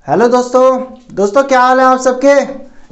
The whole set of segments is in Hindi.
हेलो दोस्तों क्या हाल है आप सबके।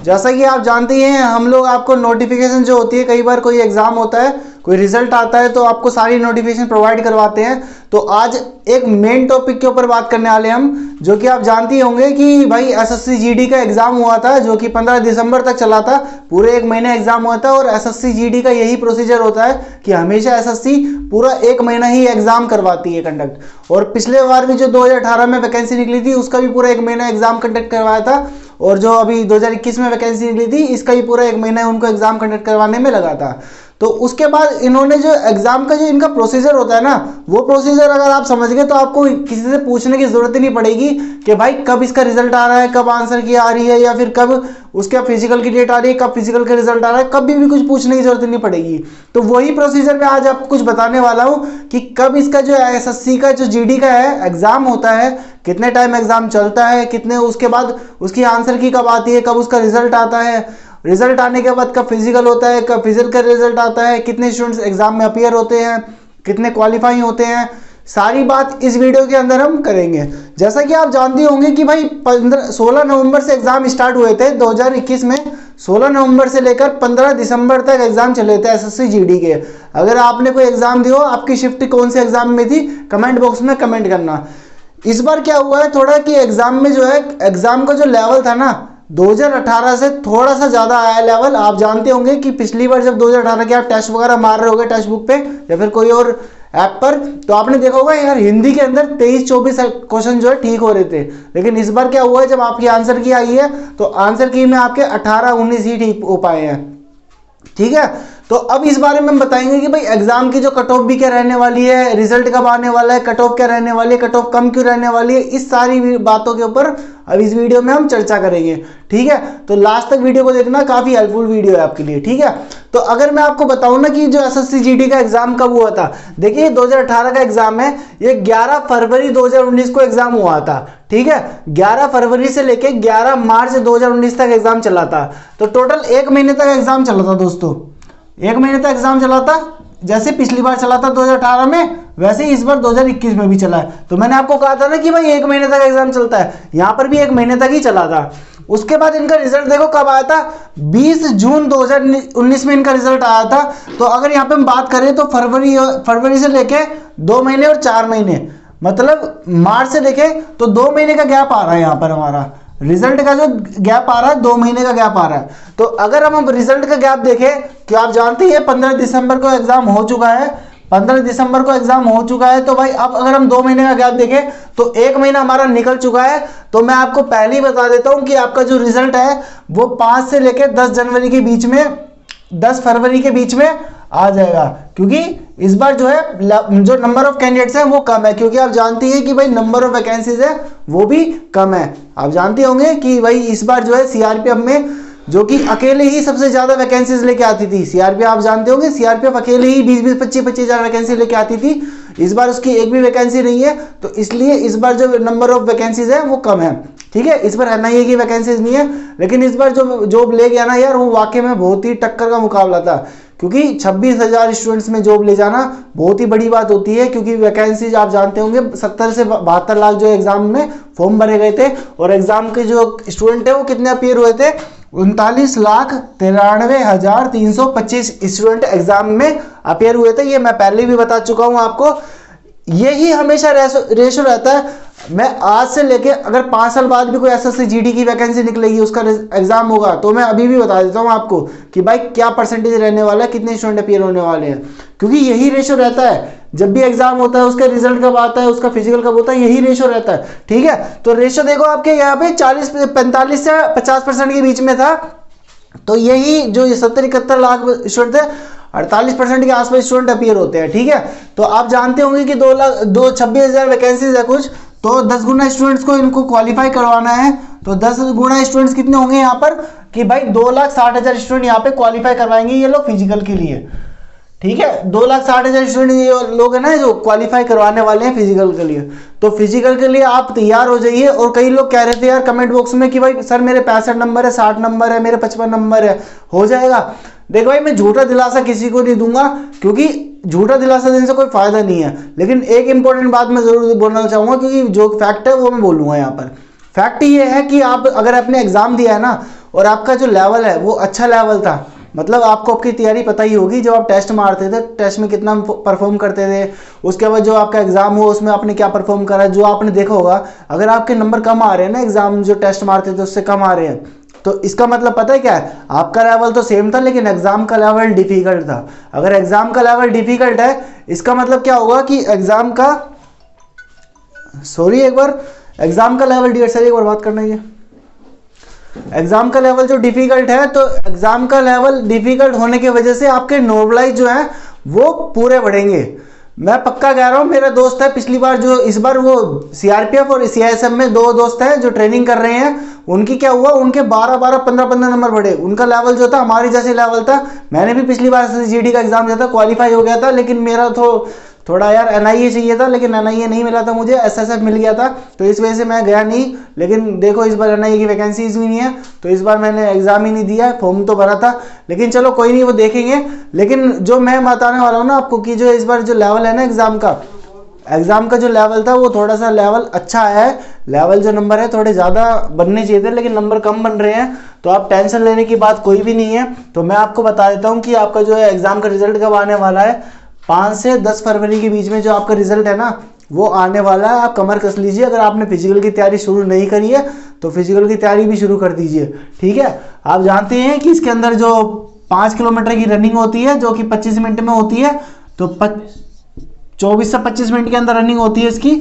जैसा कि आप जानते ही हैं हम लोग आपको नोटिफिकेशन जो होती है, कई बार कोई एग्जाम होता है, कोई रिजल्ट आता है तो आपको सारी नोटिफिकेशन प्रोवाइड करवाते हैं। तो आज एक मेन टॉपिक के ऊपर बात करने वाले हम, जो कि आप जानते ही होंगे कि भाई एसएससी जीडी का एग्जाम हुआ था, जो कि 15 दिसंबर तक चला था। पूरे एक महीने एग्जाम हुआ था और एसएससी जीडी का यही प्रोसीजर होता है कि हमेशा एसएससी पूरा एक महीना ही एग्जाम करवाती है कंडक्ट। और पिछले बार भी जो 2018 में वैकेंसी निकली थी उसका भी पूरा एक महीना एग्जाम कंडक्ट करवाया था, और जो अभी 2021 में वैकेंसी निकली थी इसका भी पूरा एक महीना उनको एग्जाम कंडक्ट करवाने में लगा था। तो उसके बाद इन्होंने जो एग्जाम का जो इनका प्रोसीजर होता है ना, वो प्रोसीजर अगर आप समझ गए तो आपको किसी से पूछने की जरूरत ही नहीं पड़ेगी कि भाई कब इसका रिजल्ट आ रहा है, कब आंसर की आ रही है, या फिर कब उसका फिजिकल की डेट आ रही है, कब फिजिकल का रिजल्ट आ रहा है, कभी भी कुछ पूछने की जरूरत नहीं पड़ेगी। तो वही प्रोसीजर मैं आज आपको कुछ बताने वाला हूँ कि कब इसका जो एसएससी का जो जीडी का है एग्जाम होता है, कितने टाइम एग्जाम चलता है, कितने उसके बाद उसकी आंसर की कब आती है, कब उसका रिजल्ट आता है, रिजल्ट आने के बाद कब फिजिकल होता है, कब फिजिकल का रिजल्ट आता है, कितने स्टूडेंट्स एग्जाम में अपीयर होते हैं, कितने क्वालिफाई होते हैं, सारी बात इस वीडियो के अंदर हम करेंगे। जैसा कि आप जानते होंगे कि भाई 16 नवंबर से एग्जाम स्टार्ट हुए थे 2021 में। 16 नवंबर से लेकर 15 दिसंबर तक एग्जाम चले थे एसएससी जीडी के। अगर आपने कोई एग्जाम दिया हो, आपकी शिफ्ट कौन से एग्जाम में थी, कमेंट बॉक्स में कमेंट करना। इस बार क्या हुआ है थोड़ा कि एग्जाम में जो है एग्जाम का जो लेवल था ना 2018 से थोड़ा सा ज्यादा आया लेवल। आप जानते होंगे कि पिछली बार जब 2018 के आप टेस्ट वगैरह मार रहे होगे टेक्स्ट बुक पे या फिर कोई और ऐप पर, तो आपने देखा होगा यार हिंदी के अंदर 23-24 क्वेश्चन जो है ठीक हो रहे थे। लेकिन इस बार क्या हुआ है, जब आपकी आंसर की आई है तो आंसर की में आपके 18-19 ही ठीक हो पाए हैं। ठीक है, तो अब इस बारे में हम बताएंगे कि भाई एग्जाम की जो कट ऑफ भी क्या रहने वाली है, रिजल्ट कब आने वाला है, कट ऑफ क्या रहने वाली है, कट ऑफ कम क्यों रहने वाली है, इस सारी बातों के ऊपर अब इस वीडियो में हम चर्चा करेंगे। ठीक है, तो लास्ट तक वीडियो को देखना, काफी हेल्पफुल वीडियो है आपके लिए। ठीक है, तो अगर मैं आपको बताऊं ना कि जो एसएससी जीडी का एग्जाम कब हुआ था, देखिए 2018 का एग्जाम है, ये 11 फरवरी 2019 को एग्जाम हुआ था। ठीक है, 11 फरवरी से लेके 11 मार्च 2019 तक एग्जाम चला था। तो टोटल एक महीने तक एग्जाम चला था दोस्तों, एक महीने तक एग्जाम चला था। जैसे पिछली बार चला था 2018 में, वैसे ही इस बार 2021 में भी चला है। तो मैंने आपको कहा था ना कि भाई एक महीने तक एग्जाम चलता है, यहां पर भी एक महीने तक ही चला था। उसके बाद इनका रिजल्ट देखो कब आया था, 20 जून 2019 में इनका रिजल्ट आया था। तो अगर यहाँ पे हम बात करें तो फरवरी से लेके 2 महीने और 4 महीने, मतलब मार्च से देखे तो 2 महीने का गैप आ रहा है यहाँ पर। हमारा रिजल्ट का जो गैप आ रहा है 2 महीने का गैप आ रहा है। तो अगर हम रिजल्ट का गैप देखें, कि आप जानते हैं 15 दिसंबर को एग्जाम हो चुका है, 15 दिसंबर को एग्जाम हो चुका है। तो भाई अब अगर हम 2 महीने का गैप देखें तो 1 महीना हमारा निकल चुका है। तो मैं आपको पहले ही बता देता हूं कि आपका जो रिजल्ट है वो 5 से लेकर 10 जनवरी के बीच में, 10 फरवरी के बीच में आ जाएगा। क्योंकि इस बार जो है जो नंबर ऑफ कैंडिडेट्स हैं वो कम है, क्योंकि आप जानती हैं कि भाई नंबर ऑफ वैकेंसीज है वो भी कम है। आप जानते होंगे कि भाई इस बार जो है सीआरपीएफ में, जो कि अकेले ही सबसे ज्यादा वैकेंसीज लेके आती थी, सीआरपीएफ आप जानते होंगे सीआरपीएफ अकेले ही 20-20, 25-25 हजार वैकेंसी लेके आती थी। इस बार उसकी एक भी वैकेंसी नहीं है, तो इसलिए इस बार जो नंबर ऑफ वैकेंसीज है वो कम है। ठीक है, इस बार है ना ये की वैकेंसीज नहीं है, लेकिन इस बार जो जॉब ले गया ना यार, वो वाकई में बहुत ही टक्कर का मुकाबला था। क्योंकि 26,000 स्टूडेंट्स में जॉब ले जाना बहुत ही बड़ी बात होती है। क्योंकि वैकेंसीज आप जानते होंगे 70 से 72 लाख जो एग्जाम में फॉर्म भरे गए थे, और एग्जाम के जो स्टूडेंट है वो कितने अपीयर हुए थे, 39,93,325 स्टूडेंट एग्जाम में अपीयर हुए थे। ये मैं पहले भी बता चुका हूं आपको, यही हमेशा रेशो रहता है। मैं आज से लेके अगर 5 साल बाद भी कोई एसएससी जीडी की वैकेंसी निकलेगी, उसका एग्जाम होगा, तो मैं अभी भी बता देता हूं आपको कि भाई क्या परसेंटेज रहने वाला है, कितने स्टूडेंट अपीयर होने वाले हैं। क्योंकि यही रेशो रहता है, जब भी एग्जाम होता है उसका रिजल्ट कब आता है, उसका फिजिकल कब होता है, यही रेशो रहता है। ठीक है, तो रेशो देखो आपके यहाँ पे 45 से 50% के बीच में था। तो यही जो 70-71 लाख स्टूडेंट थे, 48% के आसपास स्टूडेंट अपीयर होते हैं। ठीक है, तो आप जानते होंगे कि 26,000 वैकेंसीज है कुछ, तो 10 गुना स्टूडेंट्स को इनको क्वालिफाई करवाना है। तो 10 गुना स्टूडेंट्स कितने होंगे यहाँ पर, कि भाई 2,60,000 स्टूडेंट यहाँ पे क्वालिफाई करवाएंगे ये लोग फिजिकल के लिए। ठीक है, 2,60,000 स्टूडेंट ये लोग है ना जो क्वालिफाई करवाने वाले हैं फिजिकल के लिए। तो फिजिकल के लिए आप तैयार हो जाइए। और कई लोग कह रहे थे यार कमेंट बॉक्स में कि भाई सर मेरे 65 नंबर है, 60 नंबर है, मेरे 55 नंबर है, हो जाएगा। देखो भाई मैं झूठा दिलासा किसी को नहीं दूंगा, क्योंकि झूठा दिलासा देने से कोई फायदा नहीं है। लेकिन एक इंपॉर्टेंट बात मैं जरूर बोलना चाहूंगा, क्योंकि जो फैक्ट है वो मैं बोलूंगा यहाँ पर। फैक्ट ये है कि आप अगर आपने एग्जाम दिया है ना और आपका जो लेवल है वो अच्छा लेवल था, मतलब आपको आपकी तैयारी पता ही होगी, जब आप टेस्ट मारते थे टेस्ट में कितना परफॉर्म करते थे, उसके बाद जो आपका एग्जाम हुआ उसमें आपने क्या परफॉर्म करा, जो आपने देखा होगा। अगर आपके नंबर कम आ रहे हैं ना, एग्जाम जो टेस्ट मारते थे उससे कम आ रहे हैं, तो इसका मतलब पता है क्या है, आपका लेवल तो सेम था लेकिन एग्जाम का लेवल डिफिकल्ट था। अगर एग्जाम का लेवल डिफिकल्ट है, इसका मतलब क्या होगा कि एग्जाम का एग्जाम का लेवल सर एक बार बात करना है। एग्जाम का लेवल जो डिफिकल्ट है, तो एग्जाम का लेवल डिफिकल्ट होने की वजह से आपके नॉर्मलाइज जो है वो पूरे बढ़ेंगे। मैं पक्का कह रहा हूँ, मेरा दोस्त है पिछली बार जो, इस बार वो सीआरपीएफ और सीआईएसएफ में 2 दोस्त हैं जो ट्रेनिंग कर रहे हैं, उनकी क्या हुआ, उनके 12-12 15-15 नंबर बढ़े। उनका लेवल जो था हमारी जैसे लेवल था। मैंने भी पिछली बार जीडी का एग्जाम दिया था, क्वालिफाई हो गया था, लेकिन मेरा तो थोड़ा यार एनआईए चाहिए था, लेकिन एनआईए नहीं मिला था मुझे, एसएसएफ मिल गया था, तो इस वजह से मैं गया नहीं। लेकिन देखो इस बार एनआईए की वैकेंसीज भी नहीं है, तो इस बार मैंने एग्जाम ही नहीं दिया, फॉर्म तो भरा था, लेकिन चलो कोई नहीं, वो देखेंगे। लेकिन जो मैं बताने वाला हूँ ना आपको कि जो इस बार जो लेवल है ना एग्जाम का जो लेवल था वो थोड़ा सा लेवल अच्छा है। लेवल जो नंबर है थोड़े ज़्यादा बनने चाहिए थे, लेकिन नंबर कम बन रहे हैं, तो आप टेंशन लेने की बात कोई भी नहीं है। तो मैं आपको बता देता हूँ कि आपका जो है एग्जाम का रिजल्ट कब आने वाला है। 5 से 10 फरवरी के बीच में जो आपका रिजल्ट है ना वो आने वाला है। आप कमर कस लीजिए, अगर आपने फिजिकल की तैयारी शुरू नहीं करी है तो फिजिकल की तैयारी भी शुरू कर दीजिए, ठीक है। आप जानते हैं कि इसके अंदर जो 5 किलोमीटर की रनिंग होती है जो कि 25 मिनट में होती है, तो 24 से 25 मिनट के अंदर रनिंग होती है इसकी,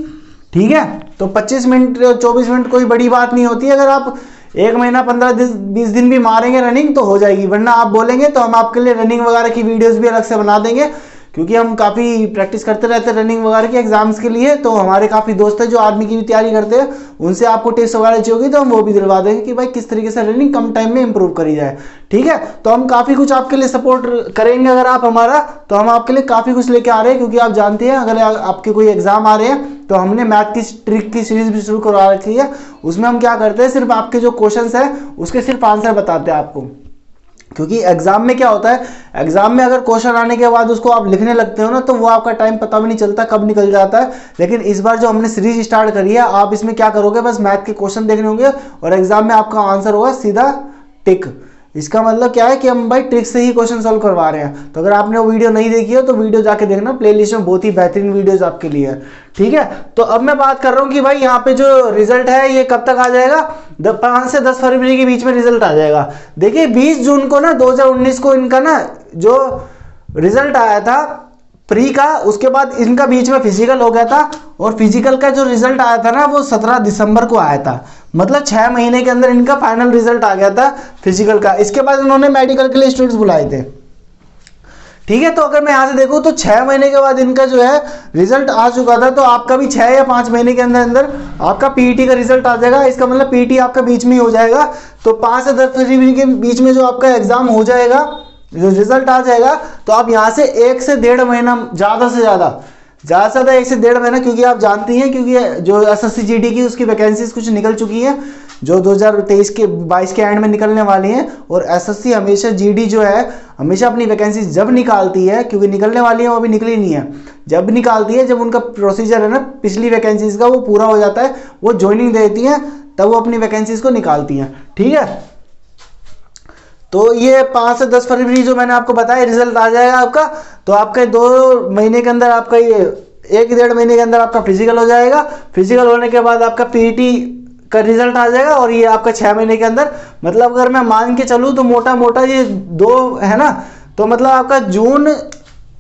ठीक है। तो 25 मिनट 24 मिनट कोई बड़ी बात नहीं होती है। अगर आप 1 महीना 15-20 दिन भी मारेंगे रनिंग तो हो जाएगी, वरना आप बोलेंगे तो हम आपके लिए रनिंग वगैरह की वीडियोस भी अलग से बना देंगे, क्योंकि हम काफ़ी प्रैक्टिस करते रहते हैं रनिंग वगैरह के एग्जाम्स के लिए। तो हमारे काफ़ी दोस्त हैं जो आर्मी की भी तैयारी करते हैं, उनसे आपको टेस्ट वगैरह चाहिए होगी तो हम वो भी दिलवा देंगे कि भाई किस तरीके से रनिंग कम टाइम में इंप्रूव करी जाए, ठीक है। तो हम काफ़ी कुछ आपके लिए सपोर्ट करेंगे अगर आप हमारा, तो हम आपके लिए काफ़ी कुछ लेके आ रहे हैं, क्योंकि आप जानते हैं अगर आपके कोई एग्जाम आ रहे हैं तो हमने मैथ की ट्रिक की सीरीज भी शुरू करवा रखी है। उसमें हम क्या करते हैं, सिर्फ आपके जो क्वेश्चंस है उसके सिर्फ आंसर बताते हैं आपको, क्योंकि एग्जाम में क्या होता है, एग्जाम में अगर क्वेश्चन आने के बाद उसको आप लिखने लगते हो ना तो वो आपका टाइम पता भी नहीं चलता कब निकल जाता है। लेकिन इस बार जो हमने सीरीज स्टार्ट करी है, आप इसमें क्या करोगे, बस मैथ के क्वेश्चन देखने होंगे और एग्जाम में आपका आंसर होगा सीधा टिक। इसका मतलब क्या है कि हम भाई ट्रिक से ही क्वेश्चन सॉल्व करवा रहे हैं। तो अगर आपने वो वीडियो नहीं देखी हो तो वीडियो जाके देखना, प्लेलिस्ट में बहुत ही बेहतरीन वीडियोस आपके लिए है, ठीक है। तो अब मैं बात कर रहा हूँ कि भाई यहाँ पे जो रिजल्ट है ये कब तक आ जाएगा, 5 से 10 फरवरी के बीच में रिजल्ट आ जाएगा। देखिए 20 जून को ना 2019 को इनका ना जो रिजल्ट आया था प्री का, उसके बाद इनका बीच में फिजिकल हो गया था, और फिजिकल का जो रिजल्ट आया था ना वो 17 दिसंबर को आया था। मतलब 6 महीने के अंदर इनका फाइनल रिजल्ट आ गया था फिजिकल का। इसके बाद इन्होंने मेडिकल के लिए स्टूडेंट्स बुलाए थे, ठीक है। तो अगर मैं यहाँ से देखूँ तो 6 महीने के बाद इनका जो है रिजल्ट आ चुका था, तो आपका भी 6 या 5 महीने के अंदर अंदर आपका पीईटी का रिजल्ट आ जाएगा। इसका मतलब पीईटी आपका बीच में ही हो जाएगा। तो 5 से 10 फरवरी के बीच में जो आपका एग्जाम हो जाएगा, जो रिजल्ट आ जाएगा, तो आप यहाँ से 1 से 1.5 महीना ज़्यादा से ज़्यादा 1 से 1.5 महीना, क्योंकि आप जानती हैं क्योंकि जो एसएससी जीडी की उसकी वैकेंसीज कुछ निकल चुकी हैं जो 2023 के 22 के एंड में निकलने वाली हैं। और एसएससी हमेशा जीडी जो है हमेशा अपनी वैकेंसीज जब निकालती है, क्योंकि निकलने वाली है वो अभी निकली नहीं है, जब निकालती है जब उनका प्रोसीजर है ना पिछली वैकेंसीज का वो पूरा हो जाता है, वो ज्वाइनिंग देती हैं, तब वो अपनी वैकेंसीज को निकालती हैं, ठीक है। तो ये 5 से 10 फरवरी जो मैंने आपको बताया रिजल्ट आ जाएगा आपका। तो आपके 2 महीने के अंदर आपका ये 1-1.5 महीने के अंदर आपका फिजिकल हो जाएगा। फिजिकल होने के बाद आपका पीईटी का रिजल्ट आ जाएगा, और ये आपका 6 महीने के अंदर, मतलब अगर मैं मान के चलूँ तो मोटा मोटा ये 2 है ना, तो मतलब आपका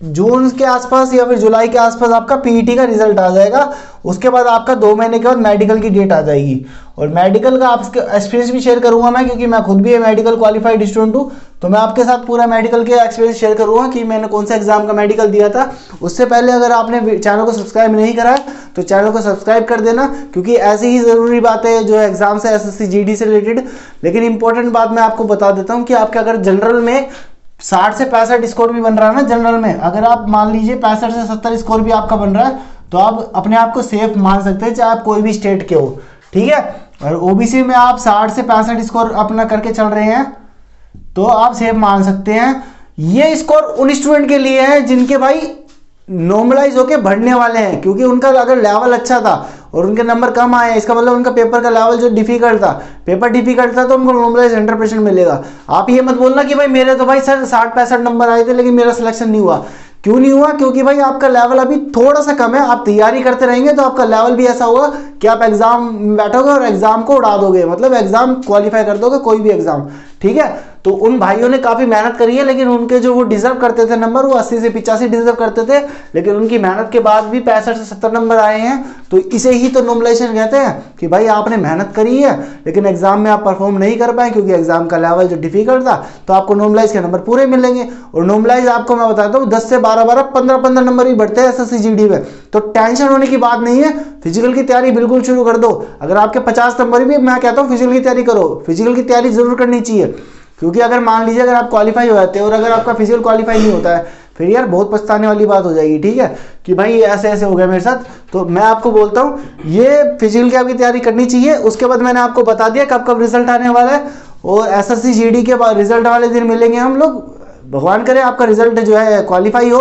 जून के आसपास या फिर जुलाई के आसपास आपका पीईटी का रिजल्ट आ जाएगा। उसके बाद आपका 2 महीने के बाद मेडिकल की डेट आ जाएगी, और मेडिकल का आपका एक्सपीरियंस भी शेयर करूंगा मैं, क्योंकि मैं खुद भी मेडिकल क्वालिफाइड स्टूडेंट हूँ। तो मैं आपके साथ पूरा मेडिकल के एक्सपीरियंस शेयर करूंगा कि मैंने कौन सा एग्जाम का मेडिकल दिया था। उससे पहले अगर आपने चैनल को सब्सक्राइब नहीं करा है तो चैनल को सब्सक्राइब कर देना, क्योंकि ऐसी ही ज़रूरी बात है जो एग्जाम से एसएससी जीडी से रिलेटेड। लेकिन इंपॉर्टेंट बात मैं आपको बता देता हूँ कि आपके अगर जनरल में 60 से 65 स्कोर भी बन रहा है ना जनरल में, अगर आप मान लीजिए 65 से 70 स्कोर भी आपका बन रहा है, तो आप अपने आप को सेफ मान सकते हैं, चाहे आप कोई भी स्टेट के हो, ठीक है। और ओबीसी में आप 60 से 65 स्कोर अपना करके चल रहे हैं तो आप सेफ मान सकते हैं। ये स्कोर उन स्टूडेंट के लिए है जिनके भाई नॉर्मलाइज होके बढ़ने वाले हैं, क्योंकि उनका अगर लेवल अच्छा था और उनके नंबर कम आए हैं, इसका मतलब उनका पेपर का लेवल जो डिफिकल्ट था, पेपर डिफिकल्ट था, तो उनको नॉर्मलाइज 100% मिलेगा। आप ये मत बोलना कि भाई मेरे तो भाई सर 60-65 नंबर आए थे लेकिन मेरा सिलेक्शन नहीं हुआ। क्यों नहीं हुआ? क्योंकि भाई आपका लेवल अभी थोड़ा सा कम है। आप तैयारी करते रहेंगे तो आपका लेवल भी ऐसा होगा कि आप एग्जाम में बैठोगे और एग्जाम को उड़ा दोगे, मतलब एग्जाम क्वालिफाई कर दोगे, कोई भी एग्जाम। ठीक है, तो उन भाइयों ने काफी मेहनत करी है, लेकिन उनके जो वो डिजर्व करते थे नंबर, वो 80 से 85 डिजर्व करते थे, लेकिन उनकी मेहनत के बाद भी 65 से 70 नंबर आए हैं। तो इसे ही तो नॉर्मलाइजेशन कहते हैं कि भाई आपने मेहनत करी है लेकिन एग्जाम में आप परफॉर्म नहीं कर पाए क्योंकि एग्जाम का लेवल जो डिफिकल्ट था, तो आपको नॉर्मलाइज के नंबर पूरे मिलेंगे। और नॉर्मलाइज आपको मैं बताता हूँ 10 से 12 15 नंबर भी बढ़ते हैं एसएससी जीडी में, तो टेंशन होने की बात नहीं है। फिजिकल की तैयारी बिल्कुल शुरू कर दो। अगर आपके 50 नंबर भी, मैं कहता हूँ फिजिकल की तैयारी करो, फिजिकल की तैयारी जरूर करनी चाहिए। क्योंकि अगर मान लीजिए अगर आप क्वालिफाई हो जाते हैं और अगर आपका फिजिकल क्वालिफाई नहीं होता है, फिर यार बहुत पछताने वाली बात हो जाएगी। ठीक है, कि भाई ऐसे ऐसे हो गया मेरे साथ। तो मैं आपको बोलता हूँ ये फिजिकल की आपकी तैयारी करनी चाहिए। उसके बाद मैंने आपको बता दिया कब कब रिजल्ट आने वाला है, और एसएससी जीडी के बाद रिजल्ट वाले दिन मिलेंगे हम लोग। भगवान करे आपका रिजल्ट जो है क्वालिफाई हो।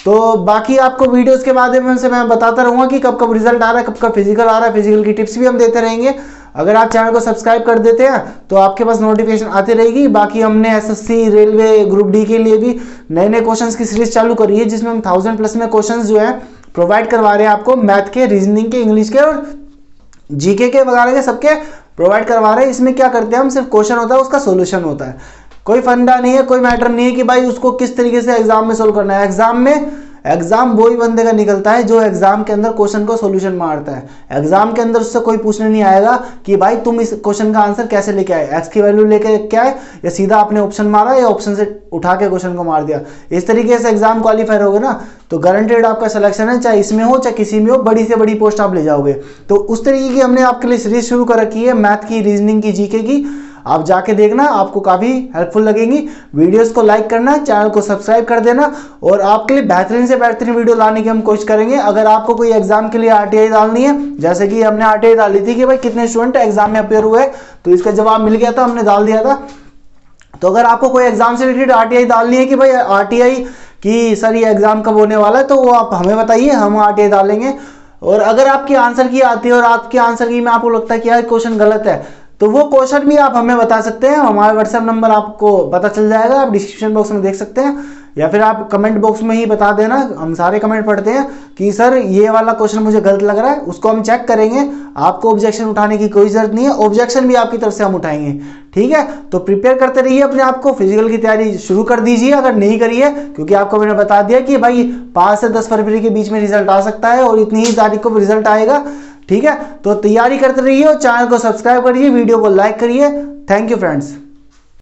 तो बाकी आपको वीडियोस के माध्यम से मैं बताता रहूंगा कि कब कब रिजल्ट आ रहा है, कब कब फिजिकल आ रहा है, फिजिकल की टिप्स भी हम देते रहेंगे। अगर आप चैनल को सब्सक्राइब कर देते हैं तो आपके पास नोटिफिकेशन आती रहेगी। बाकी हमने एसएससी रेलवे ग्रुप डी के लिए भी नए नए क्वेश्चंस की सीरीज चालू करी है, जिसमें हम 1000+ में क्वेश्चंस जो है प्रोवाइड करवा रहे हैं आपको, मैथ के, रीजनिंग के, इंग्लिश के और जीके के वगैरह के, सबके प्रोवाइड करवा रहे हैं। इसमें क्या करते हैं हम, सिर्फ क्वेश्चन होता है, उसका सोल्यूशन होता है। कोई फंडा नहीं है, कोई मैटर नहीं है कि भाई उसको किस तरीके से एग्जाम में सोल्व करना है। एग्जाम वही बंदे का निकलता है जो एग्जाम के अंदर क्वेश्चन को सॉल्यूशन मारता है। एग्जाम के अंदर उससे कोई पूछने नहीं आएगा कि भाई तुम इस क्वेश्चन का आंसर कैसे लेके आए, एक्स की वैल्यू लेके क्या है, या सीधा आपने ऑप्शन मारा या ऑप्शन से उठा के क्वेश्चन को मार दिया। इस तरीके से एग्जाम क्वालिफाई होगे ना तो गारंटेड आपका सिलेक्शन है, चाहे इसमें हो चाहे किसी में हो, बड़ी से बड़ी पोस्ट आप ले जाओगे। तो उस तरीके की हमने आपके लिए सीरीज शुरू कर रखी है, मैथ की, रीजनिंग की, जीके की। आप जाके देखना, आपको काफी हेल्पफुल लगेंगी। वीडियोस को लाइक करना, चैनल को सब्सक्राइब कर देना, और आपके लिए बेहतरीन से बेहतरीन वीडियो लाने की हम कोशिश करेंगे। अगर आपको कोई एग्जाम के लिए आरटीआई डालनी है, जैसे कि हमने आरटीआई डाली थी कि भाई कितने स्टूडेंट एग्जाम में अपेयर हुए, तो इसका जवाब मिल गया था, हमने डाल दिया था। तो अगर आपको कोई एग्जाम से रिलेटेड आरटीआई डालनी है कि भाई आरटीआई कि सर ये एग्जाम कब होने वाला है, तो वो आप हमें बताइए, हम आरटीआई डालेंगे। और अगर आपकी आंसर की आती है और आपके आंसर की में आपको लगता है कि यार क्वेश्चन गलत है, तो वो क्वेश्चन भी आप हमें बता सकते हैं। हमारा व्हाट्सएप नंबर आपको पता चल जाएगा, आप डिस्क्रिप्शन बॉक्स में देख सकते हैं, या फिर आप कमेंट बॉक्स में ही बता देना। हम सारे कमेंट पढ़ते हैं कि सर ये वाला क्वेश्चन मुझे गलत लग रहा है, उसको हम चेक करेंगे। आपको ऑब्जेक्शन उठाने की कोई जरूरत नहीं है, ऑब्जेक्शन भी आपकी तरफ से हम उठाएंगे। ठीक है, तो प्रिपेयर करते रहिए अपने आप को। फिजिकल की तैयारी शुरू कर दीजिए अगर नहीं करी है, क्योंकि आपको मैंने बता दिया कि भाई 5 से 10 फरवरी के बीच में रिजल्ट आ सकता है, और इतनी ही तारीख को रिजल्ट आएगा। ठीक है, तो तैयारी करते रहिए और चैनल को सब्सक्राइब करिए, वीडियो को लाइक करिए। Thank you friends.